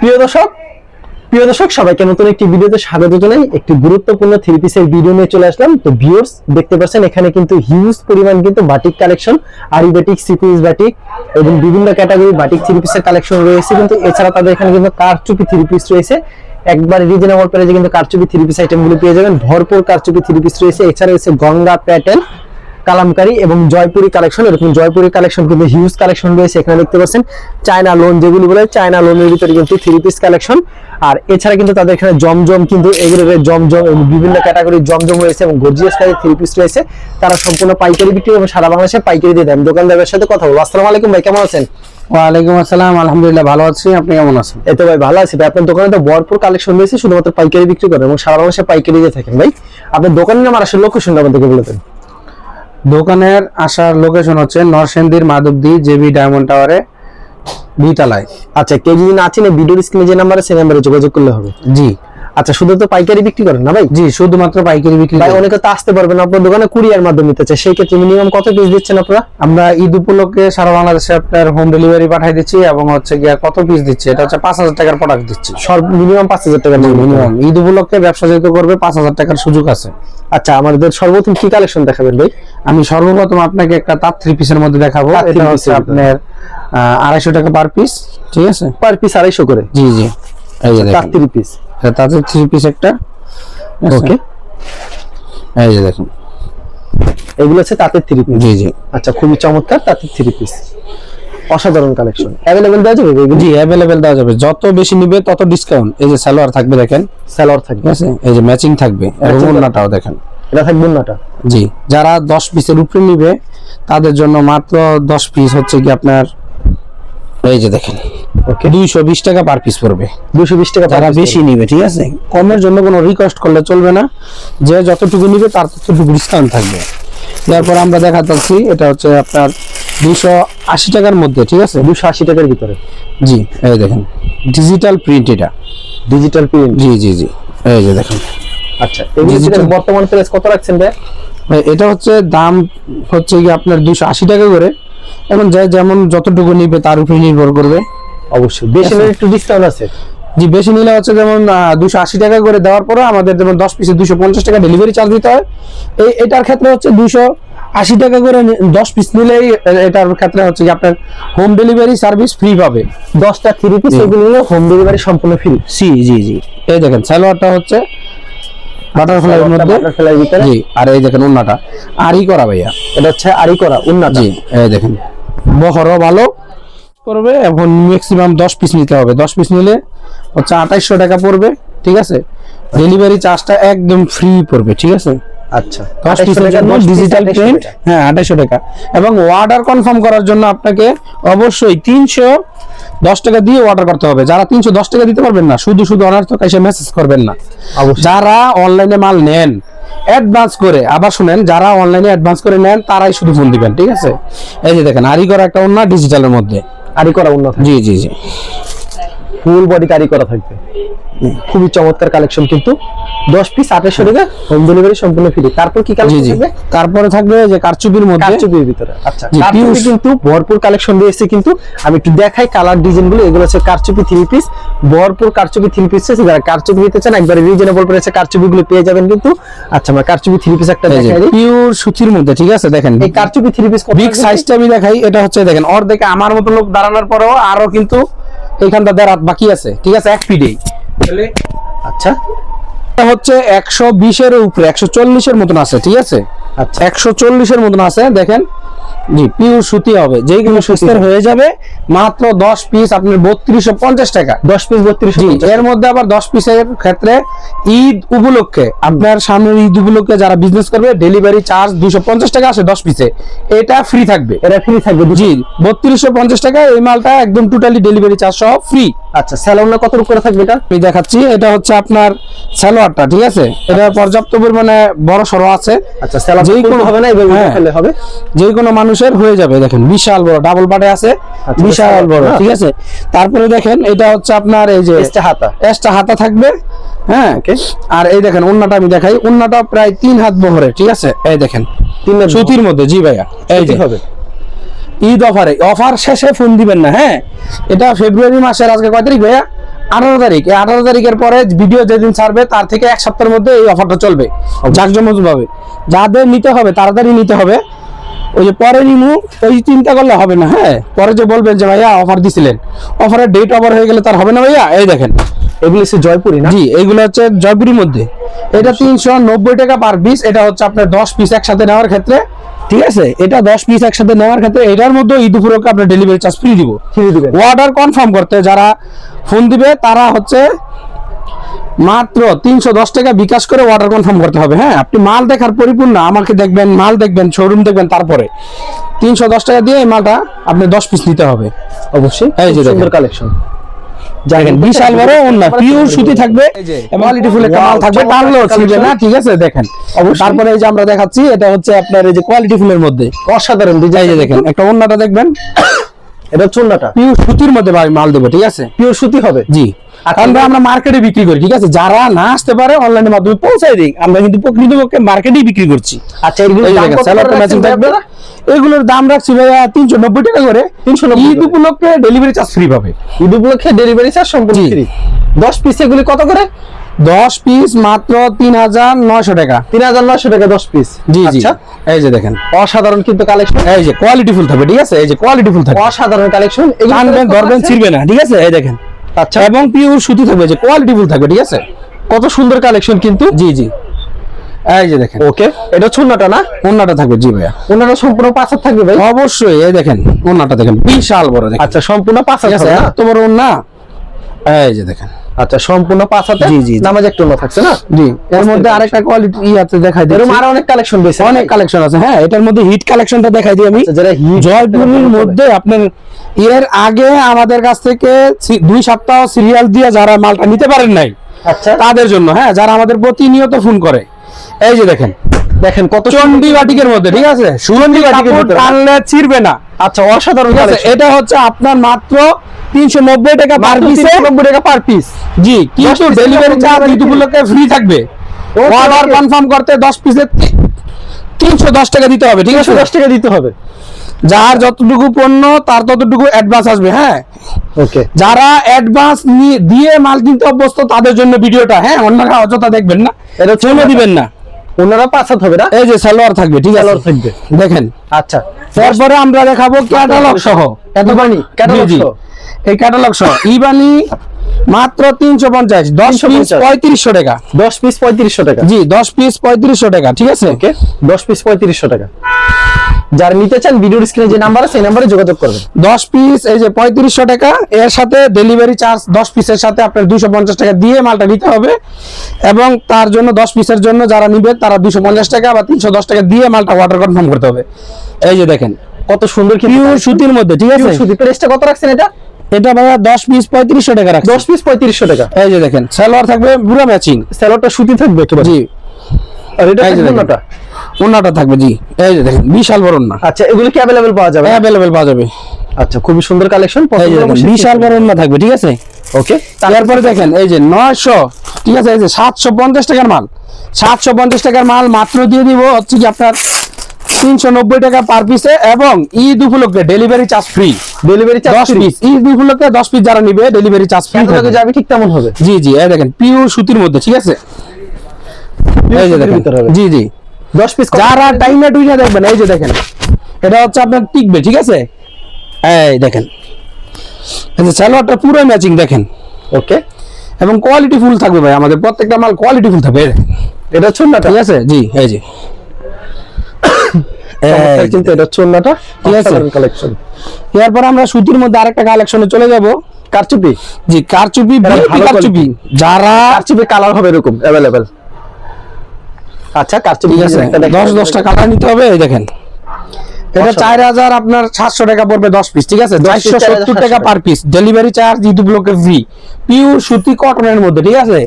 প্রিয় দর্শক সবাইকে নতুন একটি ভিডিওতে স্বাগত জানাই। একটি গুরুত্বপূর্ণ থ্রি পিসের ভিডিও নিয়ে চলে আসলাম। তো ভিউয়ার্স দেখতে পাচ্ছেন এখানে কিন্তু হিউজ পরিমাণ কিন্তু বাটিক কালেকশন, আরি বাটিক, সিকুইন্স বাটিক এবং বিভিন্ন ক্যাটাগরি বাটিক থ্রি পিসের কালেকশন রয়েছে। কিন্তু এছাড়া তাদের এখানে কিন্তু কারচুপি থ্রি পিস রয়েছে। একবার রিজনেবল প্রাইসে কিন্তু কারচুপি থ্রি পিস আইটেমগুলো পেয়ে যাবেন। ভরপুর কারচুপি থ্রি পিস রয়েছে। এছাড়া রয়েছে গঙ্গা প্যাটার্ন, কালামকারী এবং জয়পুরি কালেকশন। এরকম জয়পুরি কালেকশন কিন্তু হিউজ কালেকশন রয়েছে। এখানে দেখতে পাচ্ছেন চায়না লোন, যেগুলি বলে চায়না লোনের ভিতরে কিন্তু থ্রি পিস কালেকশন। আর এছাড়া কিন্তু তাদের এখানে জমজম, কিন্তু এগুলোর জমজম বিভিন্ন ক্যাটাগরির জমজম রয়েছে এবং গর্জিয়াস কাজের থ্রি পিস রয়েছে। তারা সম্পূর্ণ পাইকারি বিক্রি এবং সারা বাংলাদেশে পাইকারি দিয়ে দেন। দোকানদারের সাথে কথা বলবো। আসসালামু আলাইকুম ভাই, কেমন আছেন? ওয়ালাইকুম আসসালাম, আলহামদুলিল্লাহ ভালো আছি। আপনি কেমন আছেন? এই তো ভাই ভালো আছি ভাই। আপনার দোকানে তো ভরপুর কালেকশন রয়েছে, শুধুমাত্র পাইকারি বিক্রি করেন এবং সারা বাংলাদেশে পাইকারি দিয়ে থাকেন। ভাই আপনার দোকানের নাম আর আসলে লোকেশনটা আমাদেরকে বলে দেন। দোকানের আসার লোকেশন হচ্ছে নরসিংদীর মাধবদী জেবি ডায়মন্ড টাওয়ারে 2 তলায়। আচ্ছা, কেউ যদি না চিনে ভিডিওর স্ক্রিনে যে নাম্বার আছে সেই নাম্বারে যোগাযোগ করলে হবে। জি আচ্ছা, শুধু তো পাইকারি বিক্রি করেন না ভাই? জি, শুধুমাত্র পাইকারি বিক্রি ভাই করি। অনেকে তো আসতে পারবেন আপনার দোকানে, কুরিয়ার মাধ্যমে নিতে চায়, সেই ক্ষেত্রে মিনিমাম কত পিস দিচ্ছেন আপনারা? আমরা ঈদ উপলক্ষে সারা বাংলাদেশে আপনার হোম ডেলিভারি পাঠিয়ে দিচ্ছি এবং হচ্ছে গিয়া কত পিস দিচ্ছি, এটা হচ্ছে 5000 টাকার প্রোডাক্ট দিচ্ছি। মিনিমাম 5000 টাকা মিনিমাম ঈদ উপলক্ষে ব্যবসা যেহেতু করবে 5000 টাকার সুযোগ আছে। আচ্ছা, আমাদের সর্বপ্রথম কি কালেকশন দেখাবেন ভাই? আমি সর্বপ্রথম আপনাকে একটা তাঁত 3 পিসের মধ্যে দেখাবো। তাঁত এটা 3 হচ্ছে পিসের আপনার 250 টাকা পার পিস, ঠিক আছে? পার পিস 250 করে? জি জি, এই যে দেখেন 3 পিস। এটা তাঁতের 3 পিস একটা। ওকে, এই যে দেখুন, এগুলো হচ্ছে তাঁতের 3 পিস। জি জি। আচ্ছা, খুবই চমৎকার তাঁতের 3 পিস, অসাধারণ কালেকশন। अवेलेबल দেওয়া যাবে? জি अवेलेबल দেওয়া যাবে, যত বেশি নিবে তত ডিসকাউন্ট। এই যে সালোয়ার থাকবে দেখেন, সালোয়ার থাকবে, ঠিক আছে? এই যে ম্যাচিং থাকবে এবং ওন্নাটাও দেখেন। এটা থাকবে ওন্নাটা। জি, যারা 10 পিসের উপরে নিবে তাদের জন্য মাত্র 10 পিস হচ্ছে কি আপনার এই যে দেখেন, ওকে, 220 টাকা পার পিস পড়বে। 220 টাকা। যারা বেশি নিবে, ঠিক আছে? কমের জন্য কোনো রিকোয়েস্ট করলে চলবে না, যে যতটুকু নিবে তার ততটুকু ডিসকাউন্ট থাকবে। তারপর আমরা দেখাচ্ছি, এটা হচ্ছে আপনার 280 টাকার মধ্যে, ঠিক আছে? 280 টাকার ভিতরে। জি, এই দেখেন ডিজিটাল প্রিন্ট, এটা ডিজিটাল প্রিন্ট। জি জি জি, এই যে দেখেন। আচ্ছা, এগুলো বর্তমান প্রাইস কত রাখছেন ভাই? এটা হচ্ছে দাম হচ্ছে কি আপনার 280 টাকা করে, এবং যে যেমন যতটুকু নিবে তার উপরে নির্ভর করবে। অবশ্যই বেশি নিলে একটু ডিসকাউন্ট আছে। জি, বেশি নিলে হচ্ছে যেমন 280 টাকা করে দেওয়ার পরে আমাদের যেমন 10 পিসে 250 টাকা ডেলিভারি চার্জ দিতে হয়। এটার ক্ষেত্রে হচ্ছে 280 টাকা করে 10 পিস নিলেই এটার ক্ষেত্রে হচ্ছে কি আপনার হোম ডেলিভারি সার্ভিস ফ্রি পাবে। 10টা 3 পিস এগুলো নিলে হোম ডেলিভারি সম্পূর্ণ ফ্রি। জি জি জি, এই দেখেন সালোয়ারটা হচ্ছে বাটারফ্লাইয়ের মধ্যে, বাটারফ্লাইয়ের ভিতরে। জি, আর এই দেখেন ওন্নাটা আরি করা ভাইয়া, এটা হচ্ছে আরি করা ওন্না। জি, এই দেখেন বহরও ভালো করবে। এখন ম্যাক্সিমাম 10 পিস নিতে হবে। 10 পিস নিলে হচ্ছে 2800 টাকা পড়বে, ঠিক আছে? ডেলিভারি চার্জটা একদম ফ্রি পড়বে, ঠিক আছে? আচ্ছা, 10 পিসের জন্য ডিজিটাল প্রিন্ট, হ্যাঁ 2800 টাকা। এবং অর্ডার কনফার্ম করার জন্য আপনাকে অবশ্যই 310 টাকা দিয়ে অর্ডার করতে হবে। যারা 310 টাকা দিতে পারবেন না, শুধু অনার্থক এসে মেসেজ করবেন না। যারা অনলাইনে মাল নেন অ্যাডভান্স করে, আবার শুনেন, যারা অনলাইনে অ্যাডভান্স করে নেন তারাই শুধু ফোন দিবেন, ঠিক আছে? এই যে দেখেন আরি করা একটা ওন্না ডিজিটালের মধ্যে, আরি করা ওন্না। জি জি জি, ফুল বডি আরি করা থাকবে। খুবই চমৎকার কালেকশন। কিন্তু 10 পিস 2800 টাকা, হোম ডেলিভারি সম্পূর্ণ ফ্রি। তারপর কি কালেকশন থাকবে? তারপরে থাকবে যে কারচুপির মধ্যে, কারচুপির ভিতরে। আচ্ছা, কারচুপি কিন্তু ভরপুর কালেকশন রয়েছে। কিন্তু আমি একটু দেখাই কালার ডিজাইন গুলো। এগুলো হচ্ছে কারচুপি 3 পিস, ভরপুর কারচুপি 3 পিস আছে। যারা কারচুপি নিতে চান একবারে রিজনেবল প্রাইসে কারচুপি গুলো পেয়ে যাবেন। কিন্তু আচ্ছা, আমরা কারচুপি 3 পিস একটা দেখাই দিই, পিওর সুতির মধ্যে, ঠিক আছে? দেখেন এই কারচুপি 3 পিস বিগ সাইজটা আমি দেখাই। এটা হচ্ছে দেখেন অর্ধেক আমার মতো লোক দাঁড়ানোর পরেও আরো কিন্তু এইখানটা দেড় বাকি আছে, ঠিক আছে? এক ফিটেই। আচ্ছা, এটা হচ্ছে 120 এর উপরে 140 এর মতন আছে, ঠিক আছে? আচ্ছা, 140 এর মতন আছে, দেখেন। জি, পিওর সুতি হবে, যেগুলো সুতির হয়ে যাবে মাত্র 10 পিস আপনার 3250 টাকা। 10 পিস 3250। এর মধ্যে আবার 10 পিসের ক্ষেত্রে ঈদ উপলক্ষে, আপনার সামনের ঈদ উপলক্ষে যারা বিজনেস করবে ডেলিভারি চার্জ 250 টাকা আসে 10 পিসে, এটা ফ্রি থাকবে। এটা ফ্রি থাকবে। জি, 3250 টাকা এই মালটা একদম টোটালি ডেলিভারি চার্জ সহ ফ্রি। আচ্ছা, সালোয়ারটা কত করে থাকবে এটা? আমি দেখাচ্ছি, এটা হচ্ছে আপনার সালোয়ারটা, ঠিক আছে? এটা পর্যাপ্ত পরিমাণে বড় সরো আছে। আচ্ছা, সালোয়ার যেই কোনো হবে না, এইভাবে ফেলে হবে, যে কোনো মানুষের হয়ে যাবে। দেখেন বিশাল বড় ডাবল পাটে আছে, বিশাল বড়, ঠিক আছে? তারপরে দেখেন এটা হচ্ছে আপনার এই যে এক্সট্রা হাতা থাকবে, হ্যাঁ। আর এই দেখেন ওন্নাটা আমি দেখাই, ওন্নাটা প্রায় 3 হাত বহরে, ঠিক আছে? এই দেখেন সুতির মধ্যে। জি ভাইয়া, এই যে হবে ঈদ অফার শেষে ফোন দিবেন না, হ্যাঁ? এটা ফেব্রুয়ারি মাসের আজকে কয় তারিখ ভাইয়া? 18 তারিখ, এই 18 তারিখের পরে ভিডিও যেদিন ছাড়বে তার থেকে এক সপ্তাহের মধ্যে এই অফারটা চলবে জাঁকজমক ভাবে। যাদের নিতে হবে তাড়াতাড়ি নিতে হবে, ওই যে পরে নিমু ওই চিন্তা করলে হবে না। হ্যাঁ, পরে যে বলবেন যে ভাইয়া অফার দিছিলেন, অফারের ডেট ওভার হয়ে গেলে তার হবে না ভাইয়া। এই দেখেন এগুলো হচ্ছে জয়পুরি না? জি, এইগুলো হচ্ছে জয়পুরির মধ্যে। এটা 390 টাকা পার পিস। এটা হচ্ছে আপনার 10 পিস একসাথে নেওয়ার ক্ষেত্রে, ঠিক আছে, এটা 10 পিস একসাথে নেওয়ার ক্ষেত্রে এটার মধ্যে ঈদ উপলক্ষে আপনার ডেলিভারি চার্জ ফ্রি দিব। অর্ডার কনফার্ম করতে যারা ফোন দিবে তারা হচ্ছে মাত্র 310 টাকা বিকাশ করে অর্ডার কনফার্ম করতে হবে। হ্যাঁ, আপনি মাল দেখার পরিপূর্ণ আমাকে দেখবেন, মাল দেখবেন, শোরুম দেখবেন, তারপরে 310 টাকা দিয়ে এই মালটা আপনি 10 পিস নিতে হবে অবশ্যই। এই যে সুন্দর কালেকশন, দেখেন বিশাল বড় ওন্না, পিওর সুতি থাকবে, কোয়ালিটি ফুল একটা মাল থাকবে, টানলেও ছিড়বে না, ঠিক আছে। দেখেন তারপরে এই যে আমরা দেখাচ্ছি, এটা হচ্ছে আপনার এই যে কোয়ালিটি ফুলের মধ্যে অসাধারণ ডিজাইন। এই যে দেখেন একটা ওন্নাটা দেখবেন, এটা চুন্নাটা পিওর সুতির মধ্যে মাল দেবো, ঠিক আছে, পিওর সুতি হবে। জি, কারণ আমরা মার্কেটে বিক্রি করি, ঠিক আছে, যারা না আসতে পারে অনলাইনের মাধ্যমে পৌঁছাই দিই, আমরা কিন্তু প্রকৃতপক্ষে মার্কেটেই বিক্রি করছি। আচ্ছা, এগুলো ম্যাচিং থাকবে, এগুলোর দাম রাখছি ভাইয়া 390 টাকা করে। 390 ঈদ উপলক্ষে ডেলিভারি চার্জ ফ্রি পাবে। ঈদ উপলক্ষে ডেলিভারি চার্জ সম্পূর্ণ ফ্রি। 10 পিস এগুলি কত করে? 10 পিস মাত্র 3900 টাকা। 3900 টাকা 10 পিস। জি জি, আচ্ছা, এই যে দেখেন অসাধারণ কিন্তু কালেকশন। এই যে কোয়ালিটি ফুল থাকবে, ঠিক আছে, এই যে কোয়ালিটি ফুল থাকবে, অসাধারণ কালেকশন। টানবেন ধরবেন ছিড়বে না, ঠিক আছে। এই দেখেন, আচ্ছা, এবং পিওর সুতি থাকবে, যে কোয়ালিটি ফুল থাকবে, ঠিক আছে। কত সুন্দর কালেকশন কিন্তু। জি জি, এই যে দেখেন, ওকে, এটা চুন্নাটা না? ওন্নাটা থাকবে, জি ভাইয়া, ওন্নাটা সম্পূর্ণ 5 হাত থাকবে ভাই? অবশ্যই। এই দেখেন ওন্নাটা দেখেন, বিশাল বড় দেখেন। আচ্ছা, সম্পূর্ণ 5 হাত আছে, হবে না? এত বড় ওন্না। এই যে দেখেন, আচ্ছা, সম্পূর্ণ 5 হাতে। জি জি, নামাজ একটু না থাকছে না? জি, এর মধ্যে আরেকটা কোয়ালিটি আছে দেখাই দিই, এরকম আরো অনেক কালেকশন বেশি, অনেক কালেকশন আছে। হ্যাঁ, এটার মধ্যে হিট কালেকশনটা দেখাই দিই আমি। যারা হিট জয়পুরের মধ্যে আপনার এর আগে আমাদের কাছ থেকে 2 সপ্তাহ সিরিয়াল দিয়ে যারা মালটা নিতে পারেন নাই, আচ্ছা, তাদের জন্য, হ্যাঁ, যারা আমাদের প্রতিনিয়ত ফোন করে, এই যে দেখেন, দেখেন কত চন্ডি বাটিকের মধ্যে, ঠিক আছে, চন্ডি বাটিকের মধ্যে টানলে ছিড়বে না। আচ্ছা, অসাধারণ ঠিক আছে, কালেকশন। এটা হচ্ছে আপনার মাত্র 390 টাকা পার পিস। 390 টাকা পার পিস। জি, কিন্তু ডেলিভারি চার্জ ঈদ উপলক্ষে ফ্রি থাকবে। অর্ডার কনফার্ম করতে 10 পিসের 310 টাকা দিতে হবে, ঠিক আছে, 310 টাকা দিতে হবে। যার যতটুকু পণ্য তার ততটুকু অ্যাডভান্স আসবে। হ্যাঁ, ওকে, যারা অ্যাডভান্স দিয়ে মাল কিনতে অভ্যস্ত তাদের জন্য ভিডিওটা। হ্যাঁ, অন্যরা অযথা দেখবেন না, এটা চলে দিবেন না। ওনারা 5 হাত হবে না? এই যে সালোয়ার থাকবে, ঠিক আছে, সালোয়ার থাকবে, দেখেন। আচ্ছা, তারপরে আমরা দেখাবো ক্যাটালগ সহ। ইবানি ক্যাটালগ সহ, এই ক্যাটালগ সহ ইবানি মাত্র 350, 10 পিস 3500 টাকা। 10 পিস 3500 টাকা। জি, 10 পিস 3500 টাকা, ঠিক আছে। ওকে, 10 পিস 3500 টাকা। যারা নিতে চান ভিডিওর স্ক্রিনে যে নাম্বার আছে সেই নম্বরে যোগাযোগ করবেন। 10 পিস এই যে 3500 টাকা, এর সাথে ডেলিভারি চার্জ 10 পিসের সাথে আপনার 250 টাকা দিয়ে মালটা নিতে হবে, এবং তার জন্য 10 পিসের জন্য যারা নিবে তারা 250 টাকা বা 310 টাকা দিয়ে মালটা অর্ডার কনফার্ম করতে হবে। এই যে দেখেন কত সুন্দর পিওর সুতির মধ্যে, ঠিক আছে। সুতি প্রাইসটা কত রাখছেন এটা? এটা ভাইয়া 10 পিস 3500 টাকা রাখছি। 10 পিস 3500 টাকা। এই যে দেখেন, সালোয়ার থাকবে পুরো ম্যাচিং, সালোয়ারটা সুতি থাকবে একেবারে। জি, আর এটা এই যে থাকবে দেখেন, ওন্নাটা? ওন্নাটা থাকবে, জি, এই যে দেখেন বিশাল বড় ওন্না। আচ্ছা, এগুলো কি अवेलेबल পাওয়া যাবে? अवेलेबल পাওয়া যাবে। আচ্ছা, খুবই সুন্দর কালেকশন। এই যে দেখেন, বিশাল বড় ওন্না থাকবে, ঠিক আছে। ওকে, তারপরে দেখেন এই যে 900, ঠিক আছে, এই যে 750 টাকার মাল, 750 টাকার মাল মাত্র দিয়ে দিব হচ্ছে কি আপনার 390 টাকা পার পিসে, এবং ঈদ উপলক্ষে delivery charge free. Delivery charge 10 piece Eid উপলক্ষে 10 পিস যারা নিবে ডেলিভারি চার্জ ফ্রি থাকবে। যাবে ঠিক তেমন হবে। জি জি, এই দেখেন পিওর সুতির মধ্যে, ঠিক আছে। এই যে দেখেন, জি জি, 10 পিস যারা টাইমে টুইনা দেখবেন, এই যে দেখেন, এটা হচ্ছে আপনার টিকবে, ঠিক আছে। এই দেখেন, এই যে সালোয়ারটা পুরো ম্যাচিং দেখেন। ওকে, এবং কোয়ালিটি ফুল থাকবে ভাই, আমাদের প্রত্যেকটা মাল কোয়ালিটি ফুল থাকবে। এটা চুন্নাটা, ঠিক আছে, জি, এই যে কিন্তু এটা চুন্নাটা, ঠিক আছে, কালেকশন। এরপর আমরা সুতির মধ্যে আরেকটা কালেকশনে চলে যাব, কারচুপি। জি, কারচুপি, কারচুপি, যারা কারচুপি কালার হবে এরকম अवेलेबल। আচ্ছা, কারচুপি, ঠিক আছে, 10-10টা কালার নিতে হবে। এই দেখেন, এটা 4000 আপনার 700 টাকা পড়বে 10 পিস, ঠিক আছে, 470 টাকা per piece, delivery charge Eid উপলক্ষে ফ্রি, পিওর সুতি কটনের মধ্যে, ঠিক আছে,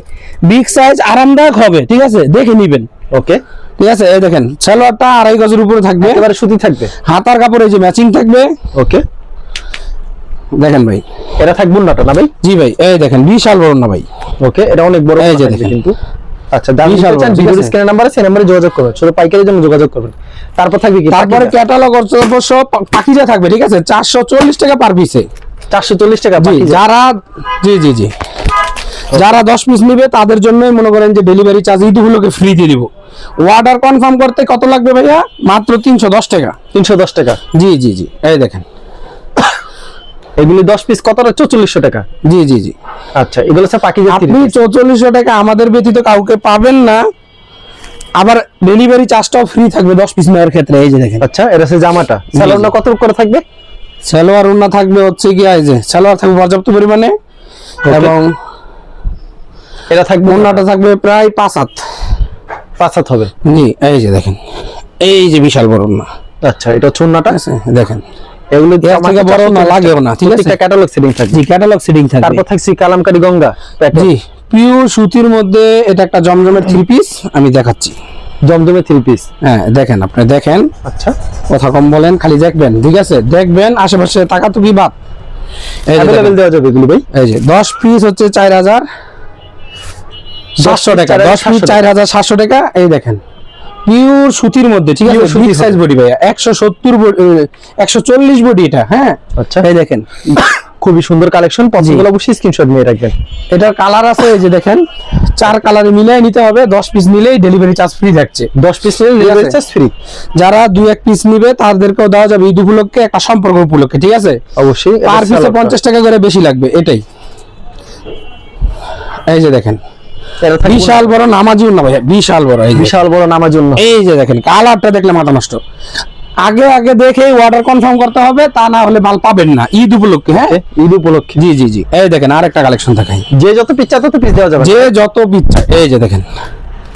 বিগ সাইজ, আরামদায়ক হবে, ঠিক আছে, দেখে নেবেন। ওকে, ঠিক আছে, এই দেখেন সালোয়ারটা 2.5 গজের উপরে থাকবে, একেবারে সুতি থাকবে, হাতার কাপড় এই যে ম্যাচিং থাকবে। ওকে, দেখেন ভাই, এটা থাকবে ওন্নাটা না ভাই? জি ভাই, এই দেখেন বিশাল বড় না ভাই। ওকে, এটা অনেক বড় এই যে থাকবে দেখেন কিন্তু। আচ্ছা, দাম বিশাল নিতে চান বড়, ঠিক ভিডিওর আছে। স্ক্রিনে নাম্বার আছে সেই নম্বরে যোগাযোগ করবেন, শুধু পাইকারির জন্য যোগাযোগ করবেন। তারপর থাকবে কি? তারপরে ক্যাটালগ অবশ্য পাখিজা থাকবে, ঠিক আছে, 440 টাকা পার পিসে। 440 টাকা জি, পাখিজা। যারা জি জি জি যারা 10 পিস নিবে তাদের জন্যই মনে করেন যে ডেলিভারি চার্জ ঈদগুলোকে ফ্রি দিয়ে দিব। অর্ডার কনফার্ম করতে কত লাগবে ভাইয়া? মাত্র 310 টাকা। 310 টাকা। জি জি জি, এই দেখেন এগুলি 10 পিস কত? 4400 টাকা। জি জি জি। আচ্ছা, এগুলো হচ্ছে পাকিজা আপনি 4400 টাকা আমাদের ব্যতীত কাউকে পাবেন না। আবার ডেলিভারি চার্জটাও ফ্রি থাকবে 10 পিস নেওয়ার ক্ষেত্রে। এই যে দেখেন। আচ্ছা, এটা হচ্ছে জামাটা। সালোয়ারটা কত করে থাকবে? সালোয়ার ওড়না থাকবে হচ্ছে কি, এই যে সালোয়ার থাকবে পর্যাপ্ত পরিমাণে, এবং এটা থাকবে, ওড়নাটা থাকবে প্রায় 5 হাত। 5 হাত হবে। জি, এই যে দেখেন, এই যে বিশাল বড় ওড়না। আচ্ছা, এটা চুন্নাটা আছে দেখেন, এগুলো এর থেকে বড় না লাগেও না, ঠিক আছে? এটা ক্যাটালগ সেটিং থাকবে। জি, ক্যাটালগ সেটিং থাকবে। তারপর থাকছে কালামকারী গঙ্গা। জি, পিওর সুতির মধ্যে এটা একটা জমজমের 3 পিস আমি দেখাচ্ছি। জমজমে 3 পিস। হ্যাঁ দেখেন, আপনি দেখেন, আচ্ছা, কথা কম বলেন, খালি দেখবেন, ঠিক আছে? দেখবেন, আশেপাশে তাকাতুকি বাদ। এই যে अवेलेबल দেওয়া যাবে এগুলো ভাই। এই যে 10 পিস হচ্ছে 4700 টাকা। 10 পিস 4700 টাকা। এই দেখেন, পিওর সুতির মধ্যে, ঠিক আছে? বিগ সাইজ বডি ভাইয়া, 170 বডি, 140 বডি এটা। হ্যাঁ, আচ্ছা, এই দেখেন, খুবই সুন্দর কালেকশন। পছন্দ হলে অবশ্যই স্ক্রিনশট নিয়ে রাখবেন। এটার কালার আছে, এই যে দেখেন, 4 কালারে মিলিয়ে নিতে হবে। 10 পিস নিলেই ডেলিভারি চার্জ ফ্রি থাকছে। 10 পিস নিলে ডেলিভারি চার্জ ফ্রি। যারা 2-1 পিস নিবে তাদেরকেও দেওয়া যাবে ঈদ উপলক্ষে, একটা সম্পর্ক উপলক্ষে, ঠিক আছে? অবশ্যই পার পিসে 50 টাকা করে বেশি লাগবে, এটাই। এই যে দেখেন, বিশাল বড় নামাজি ওড়না ভাইয়া, বিশাল বড়, এই বিশাল বড় নামার জন্য। এই যে দেখেন, কালারটা দেখলে মাথা নষ্ট। আগে আগে দেখে অর্ডার কনফার্ম করতে হবে, তা না হলে মাল পাবেন না ঈদ উপলক্ষে। হ্যাঁ, ঈদ উপলক্ষে। জি জি জি, এই দেখেন আরেকটা কালেকশন দেখাই। যে যত পিস চায় তত পিস দেওয়া যাবে, যে যত পিচ্ছা। এই যে দেখেন,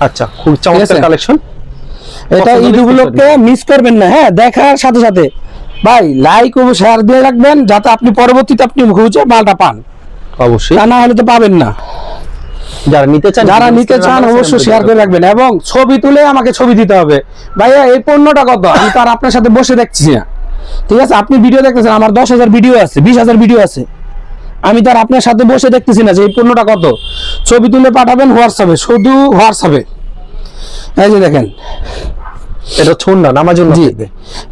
আচ্ছা, খুব চমৎকার কালেকশন। এটা ঈদ উপলক্ষে মিস করবেন না। হ্যাঁ, দেখার সাথে সাথে ভাই লাইক ও শেয়ার দিয়ে রাখবেন, যাতে আপনি পরবর্তীতে আপনি খুঁজে মালটা পান। অবশ্যই, তা না হলে তো পাবেন না। যারা নিতে চান অবশ্যই শেয়ার করে রাখবেন, এবং ছবি তুলে আমাকে ছবি দিতে হবে। ভাইয়া এই পণ্যটা কত? আমি তো আর আপনার সাথে বসে দেখছি না, ঠিক আছে? আপনি ভিডিও দেখতেছেন, আমার 10,000 ভিডিও আছে, 20,000 ভিডিও আছে। আমি তো আর আপনার সাথে বসে দেখতেছি না যে এই পণ্যটা কত। ছবি তুলে পাঠাবেন হোয়াটসঅ্যাপে, শুধু হোয়াটসঅ্যাপে। এই যে দেখেন, এটা ছুন্না নামার জন্য। জি,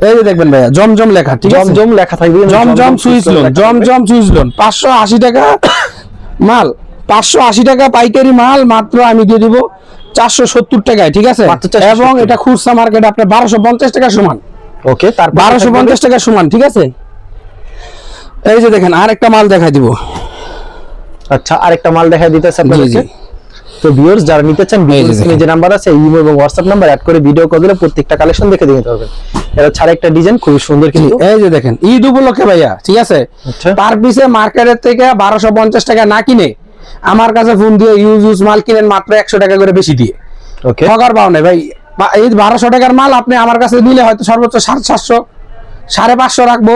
এই যে দেখবেন ভাইয়া, জমজম লেখা, ঠিক আছে? জমজম লেখা থাকবে। জমজম সুইচ লোন, জমজম সুইচ লোন, 580 টাকা মাল, 580 টাকা পাইকারি মাল, মাত্র আমি দিয়ে দিব 470 টাকায়, ঠিক আছে? এবং এটা খুচরা মার্কেটে আপনার 1250 টাকা সমান। ওকে, তার 1250 টাকা সমান, ঠিক আছে? এই যে দেখেন, আরেকটা মাল দেখাই দিব। আচ্ছা, আরেকটা মাল দেখাই দিতেছে আপনাদেরকে। তো ভিউয়ার্স, যারা নিতে চান, ভিডিওর যে নাম্বার আছে, ইমো এবং হোয়াটসঅ্যাপ নাম্বার অ্যাড করে ভিডিও কল দিলে প্রত্যেকটা কালেকশন দেখে দিতে পারবেন। এটা ছাড়া একটা ডিজাইন খুব সুন্দর কিন্তু। এই যে দেখেন, ঈদ উপলক্ষে ভাইয়া, ঠিক আছে? পার পিসে মার্কেটের থেকে 1250 টাকা না কিনে আমার কাছে ফোন দিয়ে ইউজ মাল কিনেন মাত্র 100 টাকা করে বেশি দিয়ে। ওকে, ঠকার পাও না ভাই। এই 1200 টাকার মাল আপনি আমার কাছে নিলে হয়তো সর্বোচ্চ 750, 550 রাখবো,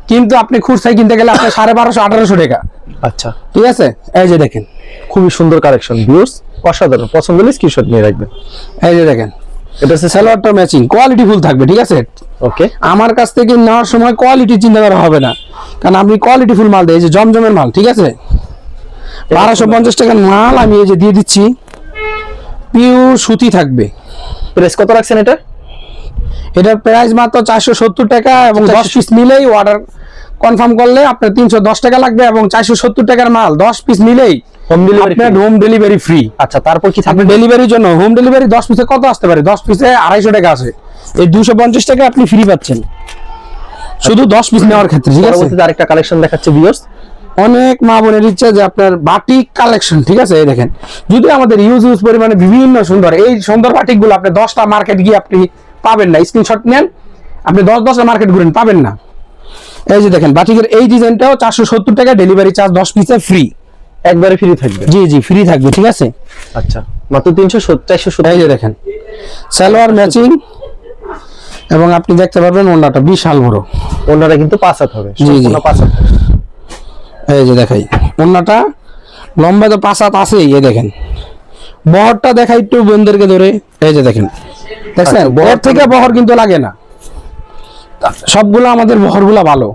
কিন্তু আপনি খুচরায় কিনতে গেলে আপনি 1250, 1800 টাকা। আচ্ছা, ঠিক আছে? এই যে দেখেন, খুবই সুন্দর কালেকশন ভিউয়ার্স, অসাধারণ। পছন্দ হলে স্ক্রিনশট নিয়ে রাখবেন। এই যে দেখেন, এটা হচ্ছে সালোয়ারটা ম্যাচিং, কোয়ালিটি ফুল থাকবে, ঠিক আছে? ওকে, আমার কাছ থেকে নেওয়ার সময় কোয়ালিটি চিন্তা করা হবে না, কারণ আপনি কোয়ালিটি ফুল মাল দেয়। এই যে জমজমের মাল, ঠিক আছে? 1250 টাকার মাল আমি এই যে দিয়ে দিচ্ছি, পিওর সুতি থাকবে। প্রাইস কত রাখছেন এটা? এটার প্রাইস মাত্র 470 টাকা, এবং 10 পিস নিলেই অর্ডার কনফার্ম করলে আপনার 310 টাকা লাগবে, এবং 470 টাকার মাল 10 পিস নিলেই হোম ডেলিভারি ফ্রি। আচ্ছা, তারপর কি থাকবে? ডেলিভারির জন্য হোম ডেলিভারি 10 পিসে কত আসতে পারে? 10 পিসে 250 টাকা আছে, এই 250 টাকা আপনি ফ্রি পাচ্ছেন শুধু 10 পিস নেওয়ার ক্ষেত্রে, ঠিক আছে? পরবর্তীতে আরেকটা কালেকশন দেখাচ্ছে ভিউয়ার্স। অনেক মা বোনের ইচ্ছা যে আপনার বাটিক কালেকশন, ঠিক আছে? এই দেখেন, যদি আমাদের ইউজ পরিমাণে বিভিন্ন সুন্দর, এই সুন্দর বাটিক গুলো আপনি 10টা মার্কেট গিয়ে আপনি পাবেন না। স্ক্রিনশট নেন, আপনি 10টা মার্কেট ঘুরেন, পাবেন না। এই যে দেখেন, বাটিকের এই ডিজাইনটাও 470 টাকা, ডেলিভারি চার্জ 10 পিসে ফ্রি, একবারে ফ্রি থাকবে। জি জি, ফ্রি থাকবে, ঠিক আছে? আচ্ছা, মাত্র 470। এই যে দেখেন, সালোয়ার ম্যাচিং, এবং আপনি দেখতে পারবেন ওড়নাটা বিশাল বড়। ওড়নাটা কিন্তু 5 হাত হবে। জি জি, 5 হাত। এই যে দেখাই, ওড়নাটা লম্বা তো 5 হাত আছে। এই দেখেন, বহরটা দেখাই একটু বোনদেরকে ধরে। এই যে দেখেন, দেখছেন? বহর থেকে বহর কিন্তু লাগে না, সবগুলো আমাদের বহরগুলো ভালো।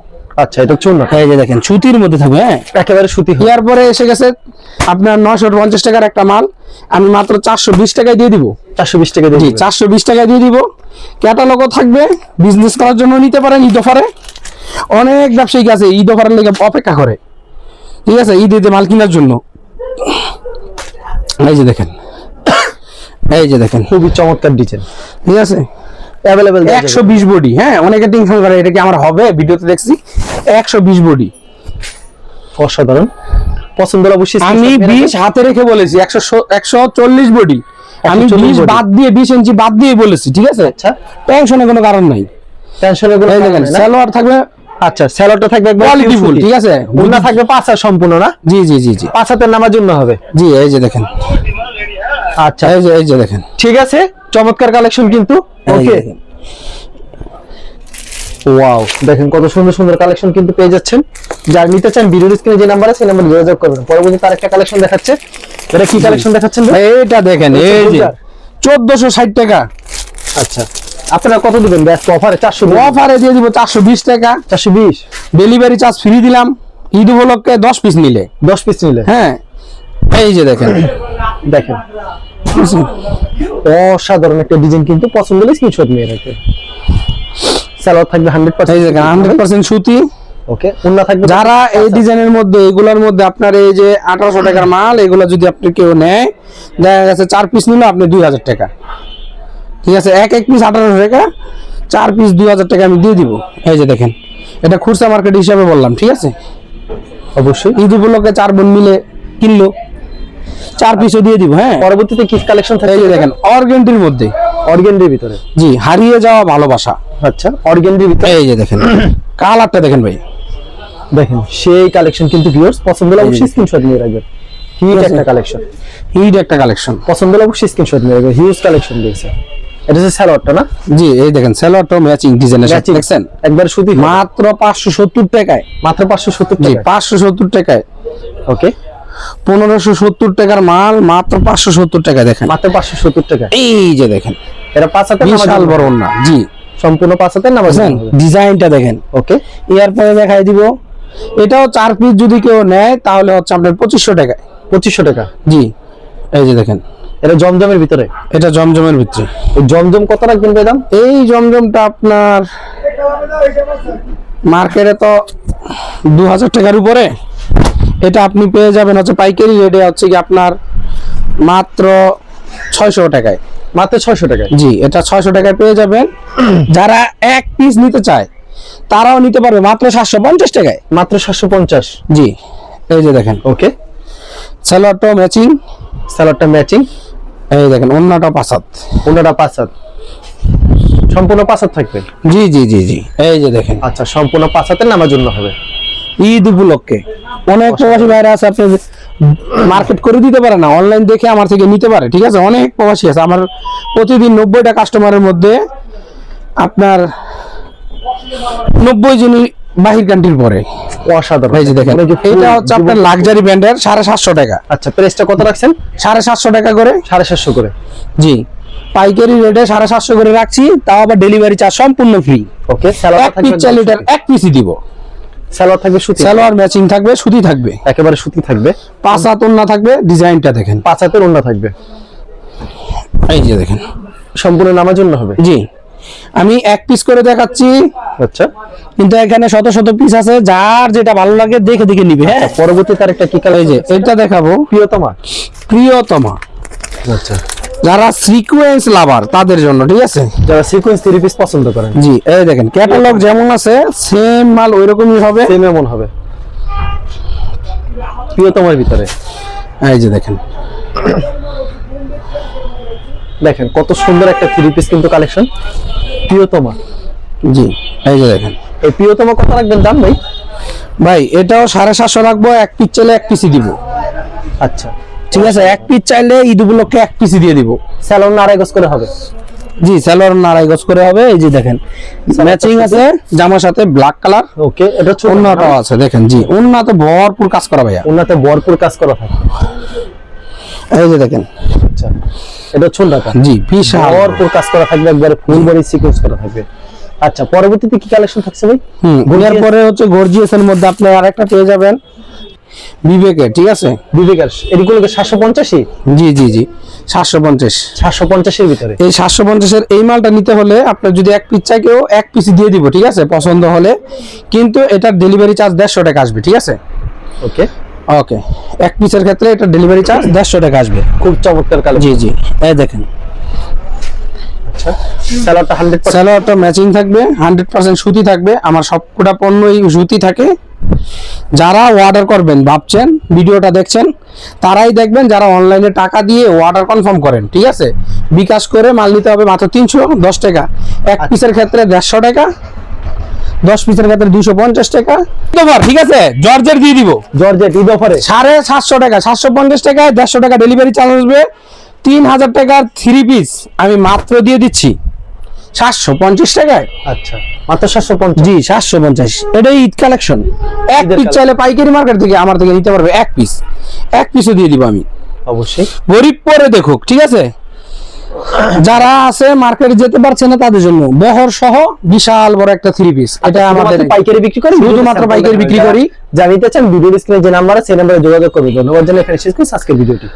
আচ্ছা, এটা চুন না। এই যে দেখেন, সুতির মধ্যে থাকবে। হ্যাঁ, একেবারে সুতি। এরপরে এসে গেছে আপনার 950 টাকার একটা মাল, আমি মাত্র 420 টাকায় দিয়ে দিব। 420 টাকা দিয়ে? জি, 420 টাকায় দিয়ে দিব। ক্যাটালগও থাকবে, বিজনেস করার জন্য নিতে পারেন। ঈদ অফারে অনেক ব্যবসায়িক আছে ঈদ অফারের লেগে অপেক্ষা করে, ঠিক আছে? ঈদ মাল কেনার জন্য। এই যে দেখেন, এই যে দেখেন, খুবই চমৎকার ডিজাইন, ঠিক আছে, অ্যাভেলেবেল 120 বডি। হ্যাঁ, অনেকে টেনশন করে এটা কি আমার হবে, ভিডিওতে দেখছি 120 বডি। অসাধারণ, পছন্দ হলে অবশ্যই আমি 20 হাতে রেখে বলেছি, 140 বডি, আমি 20 বাদ দিয়ে 20 ইঞ্চি বাদ দিয়ে বলেছি, ঠিক আছে। আচ্ছা, টেনশনের কোনো কারণ নাই, টেনশনের কোনো এই কারণ দেখেন নেই না? সালোয়ার থাকবে, আচ্ছা, স্যালোডটা থাকবে একবার কোয়ালিটি ফুল, ঠিক আছে, ওড়না থাকবে পাঁচা সম্পূর্ণ না? জি জি জি জি পাঁচাতের নামার জন্য হবে। জি, এই যে দেখেন, আচ্ছা, এই যে দেখেন, ঠিক আছে, চমৎকার কালেকশন কিন্তু। এই যে ওকে, দেখেন। ওয়াও, দেখেন কত সুন্দর সুন্দর কালেকশন কিন্তু পেয়ে যাচ্ছেন। যার নিতে চান ভিডিওর স্ক্রিনে যে নাম্বার আছে সেই নাম্বারে যোগাযোগ করবেন। পরবর্তীতে আরেকটা কালেকশন দেখাচ্ছে, এটা কি কালেকশন দেখাচ্ছেন ভাই? এইটা দেখেন, এই যে 1460 টাকা। আচ্ছা, আপনারা কত দিবেন ব্যাস অফারে? 420, অফারে দিয়ে দিব 420 টাকা, 420, ডেলিভারি চার্জ ফ্রি দিলাম ঈদ উপলক্ষে 10 পিস নিলে। 10 পিস নিলে। হ্যাঁ, এই যে দেখেন, দেখেন অসাধারণ একটা ডিজাইন কিন্তু, পছন্দ হলে স্ক্রিনশট নিয়ে রাখবেন। সালোয়ার থাকবে 100%, এই দেখেন 100% সুতি। ওকে, ওন্না থাকবে। যারা এই ডিজাইনের মধ্যে, এগুলোর মধ্যে আপনার এই যে 1800 টাকার মাল, এগুলো যদি আপনি কেউ নেয়, দেখা গেছে 4 পিস নিলে আপনি 2000 টাকা, ঠিক আছে, এক পিস 1800 টাকা, 4 পিস 2000 টাকা আমি দিয়ে দিব। এই যে দেখেন, এটা খুচরা মার্কেট হিসাবে বললাম, ঠিক আছে। অবশ্যই ঈদ উপলক্ষে 4 বোন মিলে কিনলো, 4 পিসও দিয়ে দিব। হ্যাঁ, পরবর্তীতে কি কালেকশন থাকবে? এই যে দেখেন, অর্গেন্ডির মধ্যে, অর্গেন্ডির ভিতরে। জি, হারিয়ে যাওয়া ভালোবাসা। আচ্ছা, অর্গেন্ডির ভিতরে। এই যে দেখেন, কালারটা দেখেন ভাই, দেখেন সেই কালেকশন কিন্তু ভিউয়ার্স, পছন্দ হলে অবশ্যই স্ক্রিনশট নিয়ে রাখবেন। হিউজ একটা কালেকশন, হিট একটা কালেকশন, পছন্দ হলে অবশ্যই স্ক্রিনশট নিয়ে রাখবেন। হিউজ কালেকশন দিয়েছে। এটা হচ্ছে সালোয়ারটা না? জি, এই দেখেন সালোয়ারটা ম্যাচিং ডিজাইনের সাথে, Matching। দেখছেন, একবার সুতি মাত্র 570 টাকায়, মাত্র 570 জি টাকা। 570 টাকায়। ওকে, 1570 টাকার মাল মাত্র 570 টাকায়, দেখেন মাত্র 570 টাকা। এই যে দেখেন, এটা পাঁচ হাতের নামাজ বিশাল বড় না, জি, সম্পূর্ণ পাঁচ হাতের নামাজ। বুঝছেন, ডিজাইনটা দেখেন। ওকে, এরপরে দেখাই দিব, এটাও 4 পিস যদি কেউ নেয় তাহলে হচ্ছে আপনার 2500 টাকায়। 2500 টাকা। জি, এই যে দেখেন, এটা জমজমের ভিতরে। এটা জমজমের ভিতরে। এই জমজম কত রাখবেন ভাই দাম? এই জমজমটা আপনার মার্কেটে তো 2000 টাকার উপরে, এটা আপনি পেয়ে যাবেন হচ্ছে পাইকারি রেটে হচ্ছে কি আপনার মাত্র 600 টাকায়। মাত্র 600 টাকায়। জি, এটা 600 টাকায় পেয়ে যাবেন। যারা এক পিস নিতে চায় তারাও নিতে পারবে মাত্র 750 টাকায়। মাত্র 750। জি, এই যে দেখেন, ওকে, সালোয়ারটাও ম্যাচিং, সালোয়ারটা ম্যাচিং। এই দেখেন ওন্নাটা 5 হাত, ওনাটা পাঁচ হাত, সম্পূর্ণ পাঁচ হাত থাকবে। জি জি জি জি, এই যে দেখেন, আচ্ছা, সম্পূর্ণ পাঁচ হাতের নামার জন্য হবে। ঈদ উপলক্ষে অনেক প্রবাসী ভাইরা আছে, আপনি মার্কেট করে দিতে পারে না, অনলাইন দেখে আমার থেকে নিতে পারে, ঠিক আছে। অনেক প্রবাসী আছে আমার, প্রতিদিন 90টা কাস্টমারের মধ্যে আপনার 90 জনই বাহির কান্ট্রির পরে। অসাধারণ। এই যে দেখেন, এটা হচ্ছে আপনার লাক্সারি ব্র্যান্ডের 750 টাকা। আচ্ছা, প্রাইসটা কত রাখছেন? 750 টাকা করে। 750 করে। জি, পাইকারি রেটে 750 করে রাখছি, তাও আবার ডেলিভারি চার্জ সম্পূর্ণ ফ্রি। ওকে, সালোয়ার এক পিস 4 লিটার এক পিসই দিব। সালোয়ার থাকবে সুতি, সালোয়ার ম্যাচিং থাকবে, সুতি থাকবে, একেবারে সুতি থাকবে। 5 হাত ওন্না থাকবে, ডিজাইনটা দেখেন, পাঁচ হাতের ওন্না থাকবে। এই যে দেখেন, সম্পূর্ণ নামার জন্য হবে। জি, আমি এক পিস করে দেখাচ্ছি, আচ্ছা, কিন্তু এখানে শত শত পিস আছে, যার যেটা ভালো লাগে দেখে দেখে নিবে। হ্যাঁ, পরবর্তীতে আরেকটা কি কালার? এই যে এটা দেখাবো, প্রিয়তমা। প্রিয়তমা। আচ্ছা, যারা সিকোয়েন্স লাভার তাদের জন্য, ঠিক আছে। যারা সিকোয়েন্স 3 পিস পছন্দ করেন, জি, এই দেখেন ক্যাটালগ যেমন আছে সেম মাল ওইরকমই হবে, সেম এমন হবে। প্রিয়তমার ভিতরে এই যে দেখেন, দেখেন কত সুন্দর একটা 3 পিস কিন্তু কালেকশন। প্রিয়তমা। জি, এই যে দেখেন, এই প্রিয়তমা কত রাখবেন দাম ভাই? ভাই এটাও 750 রাখবো, এক পিস চাইলে এক পিসই দিব। আচ্ছা, ঠিক আছে, এক পিস চাইলে ঈদ উপলক্ষে এক পিসই দিয়ে দিব। স্যালন না আড়াই গজ করে হবে? জি, সালোয়ার আড়াই গজ করে হবে। এই যে দেখেন, ম্যাচিং আছে জামার সাথে ব্ল্যাক কালার। ওকে, এটা ছোট ওন্নাটাও আছে দেখেন, জি, ওন্না তো ভরপুর কাজ করা ভাইয়া। ওন্নাতে ভরপুর কাজ করা থাকে। এই যে দেখেন, আচ্ছা, এটা ছোটটা। জি, বিশাল ভরপুর কাজ করা থাকবে, একবারে ফুল বডি সিকোয়েন্স করা থাকবে। আচ্ছা, পরবর্তীতে কি কালেকশন থাকছে ভাই? এরপরে হচ্ছে গর্জিয়াসের মধ্যে আপনি আরেকটা পেয়ে যাবেন বিবেকের, ঠিক আছে। বিবেকার এগুলো 750। জি জি জি, 750। 750 এর ভিতরে। এই 750 এর এই মালটা নিতে হলে আপনার যদি এক পিস চাই কেউ এক পিস দিয়ে দিব, ঠিক আছে, পছন্দ হলে। কিন্তু এটার ডেলিভারি চার্জ 150 টাকা আসবে, ঠিক আছে। ওকে, ওকে, এক পিসের ক্ষেত্রে এটা ডেলিভারি চার্জ 150 টাকা আসবে। খুব চমৎকার কালার। জি জি, এই দেখেন আচ্ছা, সালোয়ারটা 100% সালোয়ারটা ম্যাচিং থাকবে, 100% সুতি থাকবে। আমার সবকটা পণ্যই সুতি থাকে। যারা অর্ডার করবেন ভাবছেন, ভিডিওটা দেখছেন, তারাই দেখবেন যারা অনলাইনে টাকা দিয়ে অর্ডার কনফার্ম করেন। ঠিক আছে, বিকাশ করে মাল নিতে হবে মাত্র 310 টাকা, এক পিসের ক্ষেত্রে 150 টাকা, 10 পিসের ক্ষেত্রে 250 টাকা। ঠিক আছে, জর্জের দিয়ে দিব জর্জেট ঈদ অফারে 750 টাকা, 750 টাকায় 150 টাকা ডেলিভারি চার্জ আসবে। 3000 টাকার 3 পিস আমি মাত্র দিয়ে দিচ্ছি 750 টাকায়। আচ্ছা, মাত্র 750। জি 750। এটাই ঈদ কালেকশন। এক ঈদের পিস চাইলে পাইকারি মার্কেট থেকে আমার থেকে নিতে পারবে, এক পিসও দিয়ে দিব আমি। অবশ্যই গরিব পরে দেখুক। ঠিক আছে, যারা আছে মার্কেটে যেতে পারছে না তাদের জন্য বহর সহ বিশাল বড় একটা 3 পিস। এটা আমাদের পাইকারি বিক্রি করি, শুধুমাত্র পাইকারি বিক্রি করি। জানিতে চান ভিডিও স্ক্রিনে যে নাম্বার আছে সেই নম্বরে যোগাযোগ করবেন। ধন্যবাদ জানাই এখানে শেষ করছি আজকের ভিডিওটি।